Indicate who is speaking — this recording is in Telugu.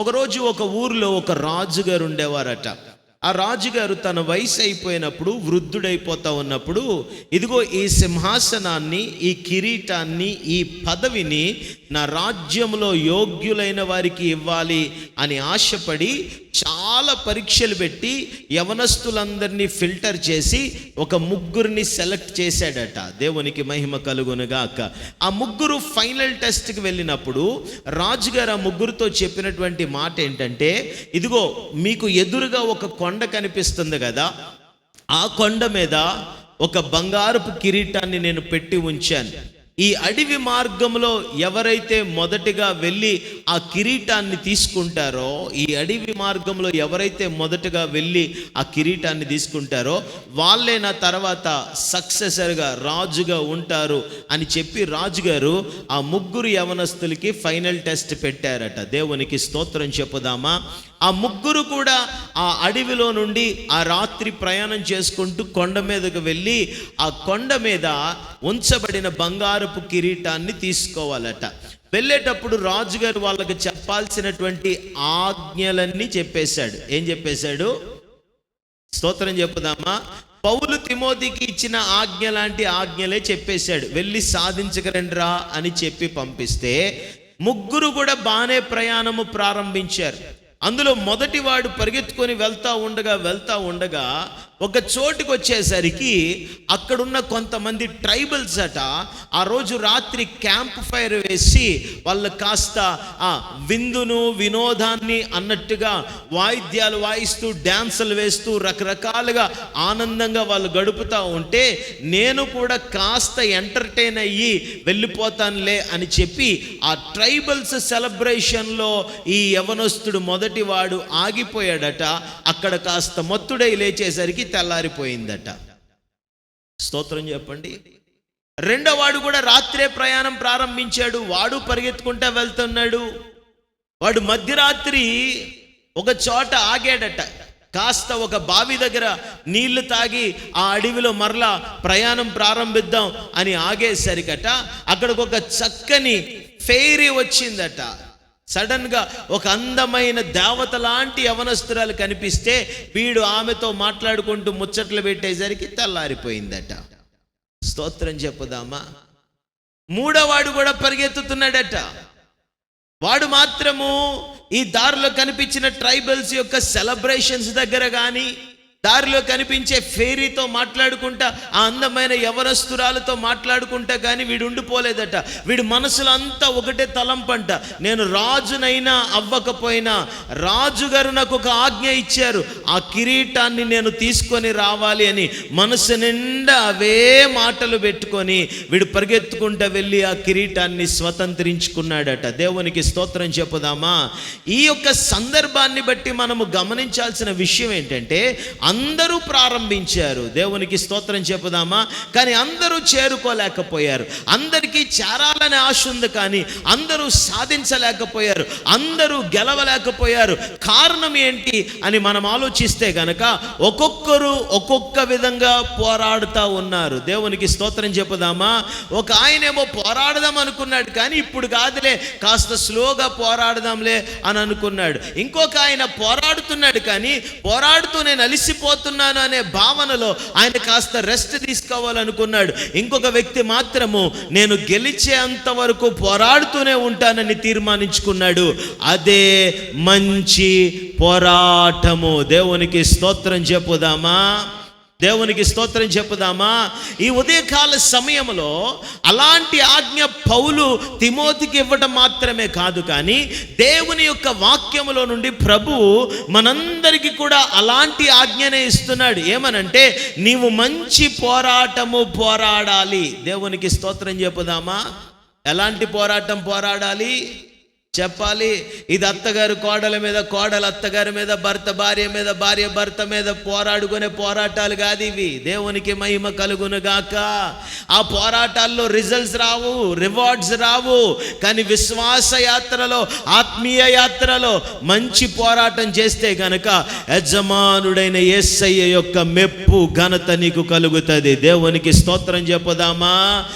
Speaker 1: ఒకరోజు ఒక ఊరిలో ఒక రాజుగారు ఉండేవారట. ఆ రాజుగారు తన వయసు అయిపోయినప్పుడు, వృద్ధుడైపోతా ఉన్నప్పుడు, ఇదిగో ఈ సింహాసనాన్ని, ఈ కిరీటాన్ని, ఈ పదవిని నా రాజ్యంలో యోగ్యులైన వారికి ఇవ్వాలి అని ఆశపడి చాలా పరీక్షలు పెట్టి యవనస్తులందరినీ ఫిల్టర్ చేసి ఒక ముగ్గురిని సెలెక్ట్ చేశాడట. దేవునికి మహిమ కలుగునుగాక. ఆ ముగ్గురు ఫైనల్ టెస్ట్కి వెళ్ళినప్పుడు రాజుగారు ఆ ముగ్గురితో చెప్పినటువంటి మాట ఏంటంటే, ఇదిగో మీకు ఎదురుగా ఒక కొండ కనిపిస్తుంది కదా, ఆ కొండ మీద ఒక బంగారపు కిరీటాన్ని నేను పెట్టి ఉంచాను. ఈ అడవి మార్గంలో ఎవరైతే మొదటిగా వెళ్ళి ఆ కిరీటాన్ని తీసుకుంటారో, ఈ అడవి మార్గంలో ఎవరైతే మొదటగా వెళ్ళి ఆ కిరీటాన్ని తీసుకుంటారో వాళ్ళే నా తర్వాత సక్సెసర్గా రాజుగా ఉంటారు అని చెప్పి రాజుగారు ఆ ముగ్గురు యవనస్తులకి ఫైనల్ టెస్ట్ పెట్టారట. దేవునికి స్తోత్రం చెప్పుదామా. ఆ ముగ్గురు కూడా ఆ అడవిలో నుండి ఆ రాత్రి ప్రయాణం చేసుకుంటూ కొండ మీదకు వెళ్ళి ఆ కొండ మీద ఉంచబడిన బంగారపు కిరీటాన్ని తీసుకోవాలట. వెళ్ళేటప్పుడు రాజుగారు వాళ్ళకి చెప్పాల్సినటువంటి ఆజ్ఞలన్నీ చెప్పేశాడు. ఏం చెప్పేశాడు? స్తోత్రం చెప్పుదామా. పౌలు తిమోతికి ఇచ్చిన ఆజ్ఞ లాంటి ఆజ్ఞలే చెప్పేశాడు. వెళ్ళి సాధించగరండ్రా అని చెప్పి పంపిస్తే ముగ్గురు కూడా బాగానే ప్రయాణము ప్రారంభించారు. అందులో మొదటివాడు పరిగెత్తుకొని వెళ్తా ఉండగా ఒక చోటుకు వచ్చేసరికి అక్కడున్న కొంతమంది ట్రైబల్స్ అట ఆ రోజు రాత్రి క్యాంప్ ఫైర్ వేసి వాళ్ళు కాస్త ఆ విందును వినోదాన్ని అన్నట్టుగా వాయిద్యాలు వాయిస్తూ డ్యాన్సులు వేస్తూ రకరకాలుగా ఆనందంగా వాళ్ళు గడుపుతూ ఉంటే నేను కూడా కాస్త ఎంటర్టైన్ అయ్యి వెళ్ళిపోతానులే అని చెప్పి ఆ ట్రైబల్స్ సెలబ్రేషన్లో ఈ యవనస్తుడు మొదటివాడు ఆగిపోయాడట. అక్కడ కాస్త మత్తుడై లేచేసరికి తెల్లారిపోయిందట. స్తోత్రం చెప్పండి. రెండో వాడు కూడా రాత్రే ప్రయాణం ప్రారంభించాడు. వాడు పరిగెత్తుకుంటా వెళ్తున్నాడు. వాడు మధ్యరాత్రి ఒక చోట ఆగాడట. కాస్త ఒక బావి దగ్గర నీళ్లు తాగి ఆ అడవిలో మరలా ప్రయాణం ప్రారంభిద్దాం అని ఆగేసరికట అక్కడికి ఒక చక్కని ఫెయిరీ వచ్చిందట. సడన్ గా ఒక అందమైన దేవత లాంటి యవనస్తురాలు కనిపిస్తే వీడు ఆమెతో మాట్లాడుకుంటూ ముచ్చట్లు పెట్టేసరికి తెల్లారిపోయిందట. స్తోత్రం చెప్పుదామా. మూడోవాడు కూడా పరిగెత్తుతున్నాడట. వాడు మాత్రము ఈ దారిలో కనిపించిన ట్రైబల్స్ యొక్క సెలబ్రేషన్స్ దగ్గర కానీ దారిలో కనిపించే ఫేరీతో మాట్లాడుకుంటా ఆ అందమైన యవనస్తురాలతో మాట్లాడుకుంటా కానీ వీడు ఉండిపోలేదట. వీడి మనసులో అంతా ఒకటే తలంపంట, నేను రాజునైనా అవ్వకపోయినా రాజుగారు నాకు ఒక ఆజ్ఞ ఇచ్చారు, ఆ కిరీటాన్ని నేను తీసుకొని రావాలి అని మనసు నిండా అవే మాటలు పెట్టుకొని వీడు పరిగెత్తుకుంటా వెళ్ళి ఆ కిరీటాన్ని స్వతంత్రించుకున్నాడట. దేవునికి స్తోత్రం చెప్పుదామా. ఈ యొక్క సందర్భాన్ని బట్టి మనము గమనించాల్సిన విషయం ఏంటంటే, అందరూ ప్రారంభించారు. దేవునికి స్తోత్రం చెప్పుదామా. కానీ అందరూ చేరుకోలేకపోయారు. అందరికీ చేరాలనే ఆశ ఉంది కానీ అందరూ సాధించలేకపోయారు. అందరూ గెలవలేకపోయారు. కారణం ఏంటి అని మనం ఆలోచిస్తే గనక ఒక్కొక్కరు ఒక్కొక్క విధంగా పోరాడుతూ ఉన్నారు. దేవునికి స్తోత్రం చెప్పుదామా. ఒక ఆయనేమో పోరాడదాం అనుకున్నాడు కానీ ఇప్పుడు కాదులే, కాస్త స్లోగా పోరాడదాంలే అని అనుకున్నాడు. ఇంకొక ఆయన పోరాడుతున్నాడు కానీ పోరాడుతూ నేను అలిసిపోతున్నాను అనే భావనలో ఆయన కాస్త రెస్ట్ తీసుకోవాలనుకున్నాడు. ఇంకొక వ్యక్తి మాత్రము నేను గెలిచేంత వరకు పోరాడుతూనే ఉంటానని తీర్మానించుకున్నాడు. అదే మంచి పోరాటము. దేవునికి స్తోత్రం చెప్పుదామా. దేవునికి స్తోత్రం చెప్పుదామా. ఈ ఉదయకాల సమయంలో అలాంటి ఆజ్ఞ పౌలు తిమోతికి ఇవ్వడం మాత్రమే కాదు కానీ దేవుని యొక్క వాక్యములో నుండి ప్రభువు మనందరికీ కూడా అలాంటి ఆజ్ఞనే ఇస్తున్నాడు. ఏమనంటే, నీవు మంచి పోరాటము పోరాడాలి. దేవునికి స్తోత్రం చెప్పుదామా. ఎలాంటి పోరాటం పోరాడాలి చెప్పాలి. ఇది అత్తగారు కోడల మీద, కోడలు అత్తగారి మీద, భర్త భార్య మీద, భార్య భర్త మీద పోరాడుకునే పోరాటాలు కాదు ఇవి. దేవునికి మహిమ కలుగునుగాక. ఆ పోరాటాల్లో రిజల్ట్స్ రావు, రివార్డ్స్ రావు. కానీ విశ్వాస యాత్రలో, ఆత్మీయ యాత్రలో మంచి పోరాటం చేస్తే గనక యజమానుడైన యేసయ్య యొక్క మెప్పు ఘనత నీకు కలుగుతుంది. దేవునికి స్తోత్రం చెప్పుదామా.